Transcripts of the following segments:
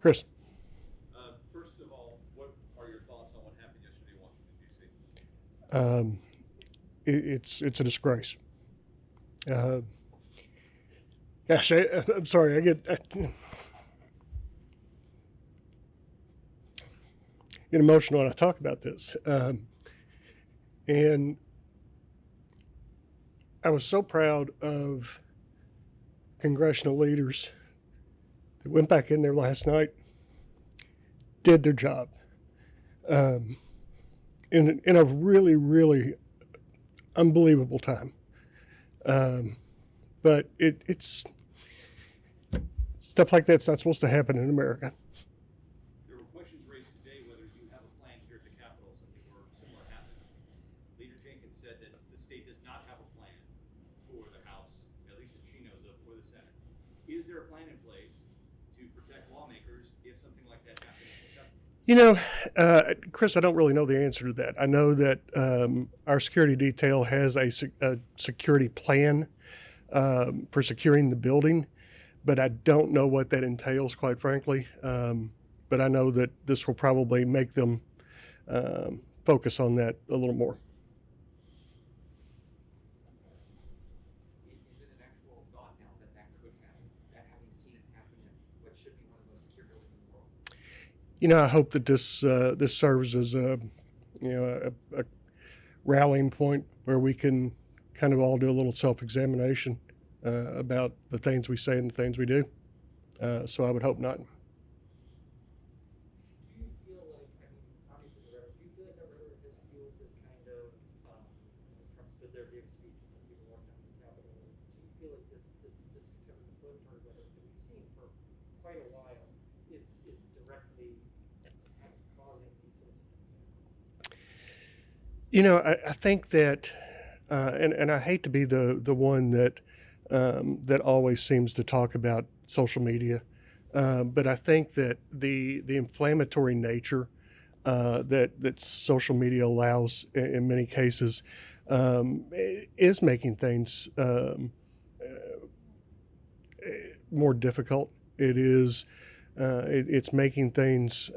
Chris. First of all, what are your thoughts on what happened yesterday in Washington, D.C.? It's a disgrace. Uh, Gosh, I'm sorry. I get emotional when I talk about this. And I was so proud of congressional leaders that went back in there last night, did their job, um, in a really, really unbelievable time. But it's stuff like that's not supposed to happen in America. There were questions raised today whether you have a plan here at the Capitol, something similar happened. Leader Jenkins said that the state does not have a plan for the House, at least that she knows of, or the Senate. Is there a plan in place to protect lawmakers if something like that happens in the Capitol? You know, Chris, I don't really know the answer to that. I know that our security detail has a security plan for securing the building, but I don't know what that entails, quite frankly. But I know that this will probably make them focus on that a little more. Is it an actual thought now that that could happen? That having seen it happen in what should be one of the most secure buildings in the world? You know, I hope that this serves as a rallying point where we can kind of all do a little self-examination about the things we say and the things we do. So I would hope not. Do you feel like, I mean, obviously the rhetoric, do you feel like that rhetoric has fueled this kind of, Trump stood there, gave a speech, and people walked down to the Capitol? Do you feel like this kind of inflammatory rhetoric that we've seen for quite a while is directly kind of causing these sorts of things? You know, I think that, and I hate to be the one that always seems to talk about social media, but I think that the inflammatory nature that social media allows in many cases is making things more difficult. It's making things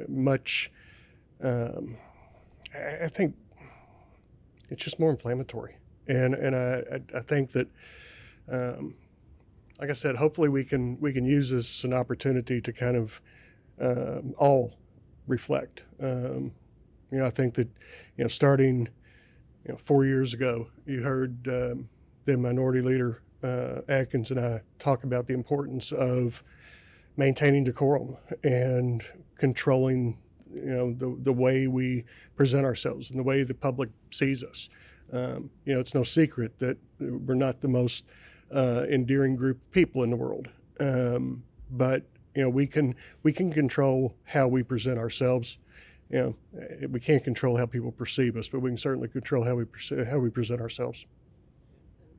much. I think it's just more inflammatory, and I think that, like I said, hopefully we can use this as an opportunity to kind of all reflect. I think that starting 4 years ago, you heard the Minority Leader Atkins and I talk about the importance of maintaining decorum and controlling the way we present ourselves and the way the public sees us. It's no secret that we're not the most endearing group of people in the world, but we can control how we present ourselves. We can't control how people perceive us, but we can certainly control how we present ourselves.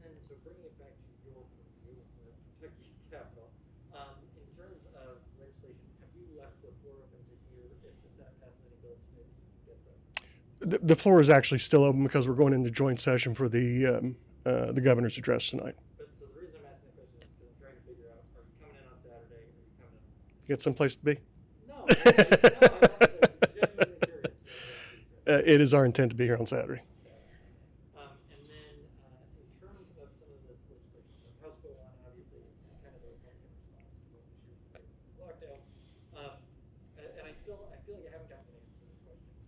And so bringing it back to your view of protecting the Capitol, in terms of legislation, have you left the floor open to hear if the Senate passes any bills today that you can get them? The floor is actually still open because we're going into joint session for the governor's address tonight. But so the reason I'm asking the question is because I'm trying to figure out, are you coming in on Saturday or are you coming in? Get someplace to be. No, I'm genuinely curious. It is our intent to be here on Saturday. And then in terms of some of this legislation, so House Bill 1 obviously is kind of a blanket response to what was your lockdown. And I feel like I haven't gotten an answer to this question.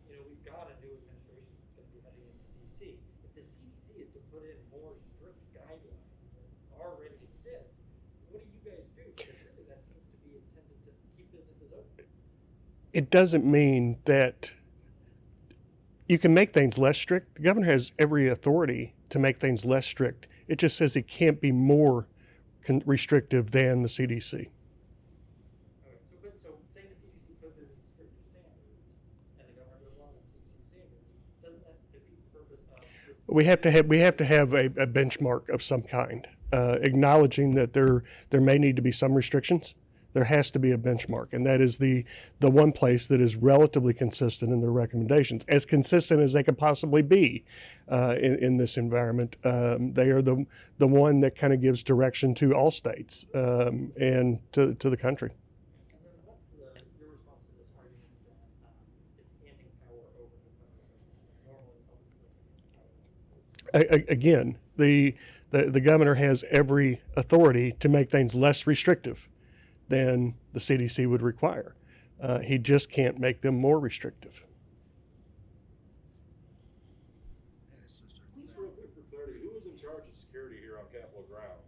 We've got a new administration that's going to be heading into D.C. If the CDC is to put in more strict guidelines that already exist, what do you guys do? Because really that seems to be intended to keep businesses open. It doesn't mean that you can make things less strict. The governor has every authority to make things less strict. It just says it can't be more restrictive than the CDC. Okay, so say the CDC puts in these stricter standards, and the governor goes along with CDC standards, doesn't that defeat the purpose of this? We have to have a benchmark of some kind, acknowledging that there may need to be some restrictions, There has to be a benchmark, and that is the one place that is relatively consistent in their recommendations, as consistent as they could possibly be in this environment. They are the one that kind of gives direction to all states and to the country. And then what's your response to this argument that it's handing power over to federal government? Normally, public government. Again, the governor has every authority to make things less restrictive than the CDC would require. He just can't make them more restrictive. Just real quick for clarity, who is in charge of security here on Capitol grounds?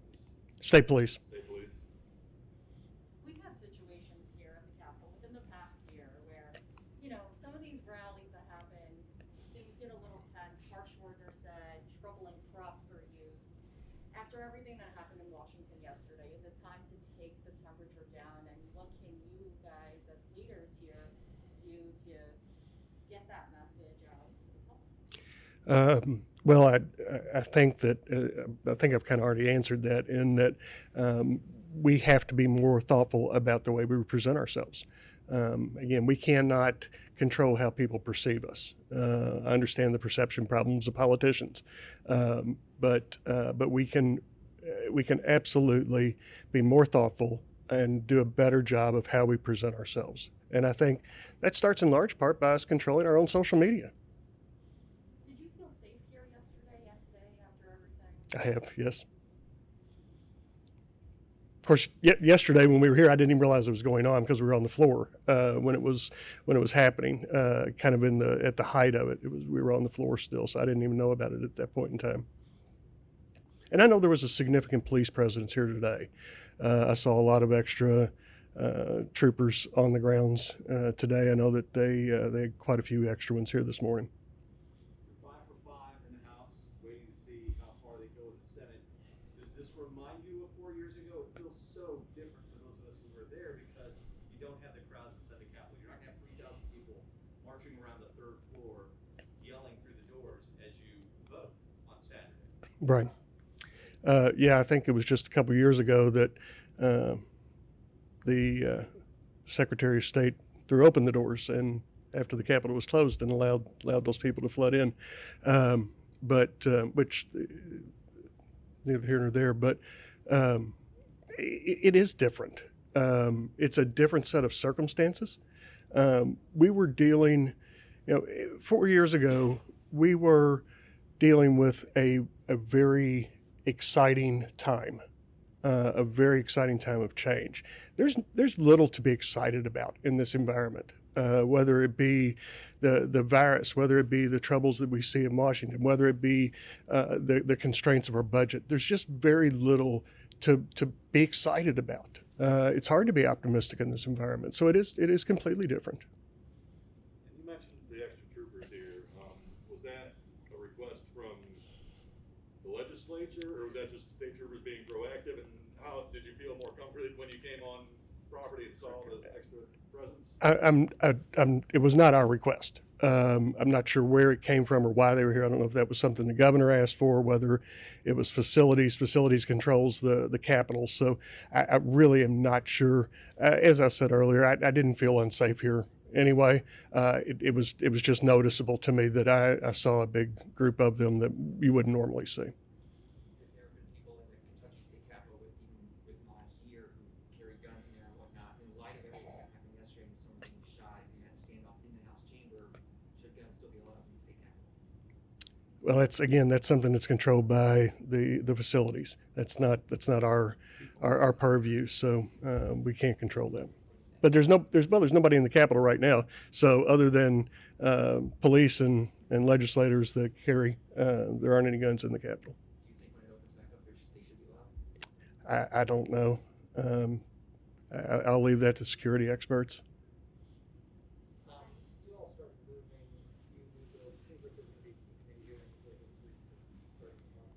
State police. State police? We've had situations here at the Capitol within the past year where, some of these rallies that happen, things get a little tense, harsh words are said, troubling props are used. After everything that happened in Washington yesterday, is it time to take the temperature down, and what can you guys as leaders here do to get that message out to the public? Well, I think that I think I've kind of already answered that in that we have to be more thoughtful about the way we present ourselves. Again, we cannot control how people perceive us. I understand the perception problems of politicians, but we can absolutely be more thoughtful and do a better job of how we present ourselves. And I think that starts in large part by us controlling our own social media. Did you feel safe here yesterday and today after everything? I have, yes. Of course, yesterday when we were here, I didn't even realize it was going on because we were on the floor when it was happening. Kind of at the height of it, we were on the floor still, so I didn't even know about it at that point in time. And I know there was a significant police presence here today. I saw a lot of extra troopers on the grounds today. I know that they had quite a few extra ones here this morning. You're 5 for 5 in the House, waiting to see how far they go in the Senate. Does this remind you of 4 years ago? It feels so different for those of us who were there because you don't have the crowds inside the Capitol. You're not going to have 3,000 people marching around the 3rd floor, yelling through the doors as you vote on Saturday. Right. Yeah, I think it was just a couple of years ago that the Secretary of State threw open the doors and after the Capitol was closed and allowed those people to flood in. Which neither here nor there, but it is different. It's a different set of circumstances. We were dealing, 4 years ago, we were dealing with a very exciting time, a very exciting time of change. There's little to be excited about in this environment, whether it be the virus, whether it be the troubles that we see in Washington, whether it be the constraints of our budget. There's just very little to be excited about. It's hard to be optimistic in this environment, so it is completely different. And you mentioned the extra troopers here. Was that a request from the legislature, or was that just state troopers being proactive? And how did you feel more comforted when you came on property and saw the extra presence? It was not our request. I'm not sure where it came from or why they were here. I don't know if that was something the governor asked for, whether it was facilities. Facilities controls the Capitol, so I really am not sure. As I said earlier, I didn't feel unsafe here anyway. It was just noticeable to me that I saw a big group of them that you wouldn't normally see. There have been people in the Kentucky State Capitol within the last year who carry guns in there and whatnot. In light of everything that happened yesterday and someone being shot in that standoff in the House chamber, should guns still be allowed in the state capitol? Well, that's something that's controlled by the facilities. That's not our purview, so we can't control that. But there's nobody in the Capitol right now. So other than police and legislators that carry, there aren't any guns in the Capitol. Do you think when it opens back up, they should be allowed? I don't know. I'll leave that to security experts. You all started moving, you moved over, it seems like there's going to be some committee hearings later this week starting tomorrow.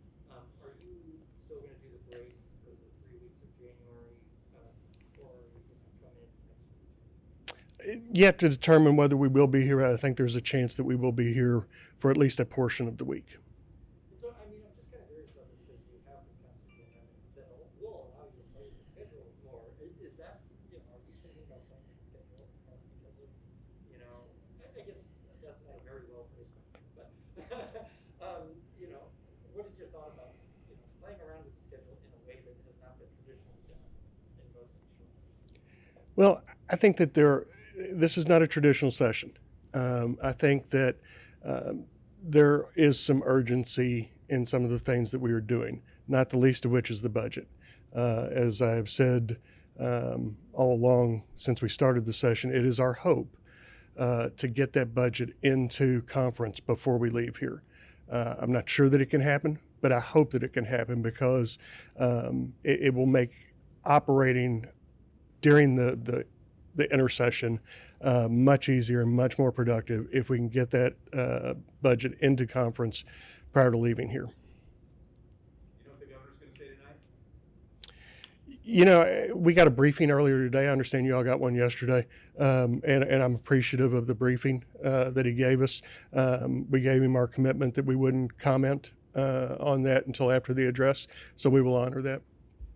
Are you still going to do the break for the 3 weeks of January, or are you going to come in next week? Yet to determine whether we will be here. I think there's a chance that we will be here for at least a portion of the week. And so, I'm just kind of curious about this because you have this constitutional amendment that will allow you to play the schedule more. Is that, Well, I think that this is not a traditional session. I think that there is some urgency in some of the things that we are doing, not the least of which is the budget. As I have said all along since we started the session, it is our hope to get that budget into conference before we leave here. I'm not sure that it can happen, but I hope that it can happen because it will make operating during the intersession much easier and much more productive if we can get that budget into conference prior to leaving here. You know what the governor's gonna say tonight? You know, we got a briefing earlier today. I understand you all got one yesterday, and I'm appreciative of the briefing that he gave us. We gave him our commitment that we wouldn't comment on that until after the address, so we will honor that.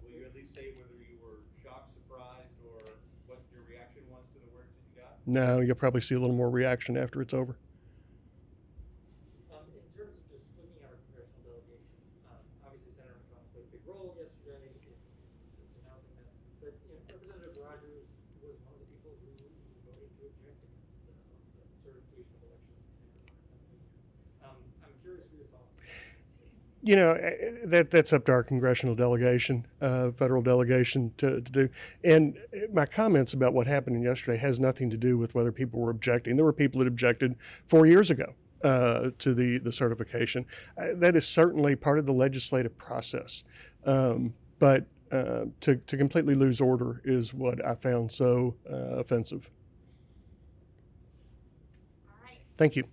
Will you at least say whether you were shocked, surprised, or what your reaction was to the words that you got? No, you'll probably see a little more reaction after it's over. In terms of just looking at our congressional delegation, obviously Senator McConnell played a big role yesterday in announcing that. But Representative Rogers was one of the people who voted to object against the certification of elections in Arizona. I'm curious for your thoughts. You know, that's up to our congressional delegation, federal delegation to do. And my comments about what happened yesterday has nothing to do with whether people were objecting. There were people that objected 4 years ago to the certification. That is certainly part of the legislative process. But to completely lose order is what I found so offensive. All right. Thank you.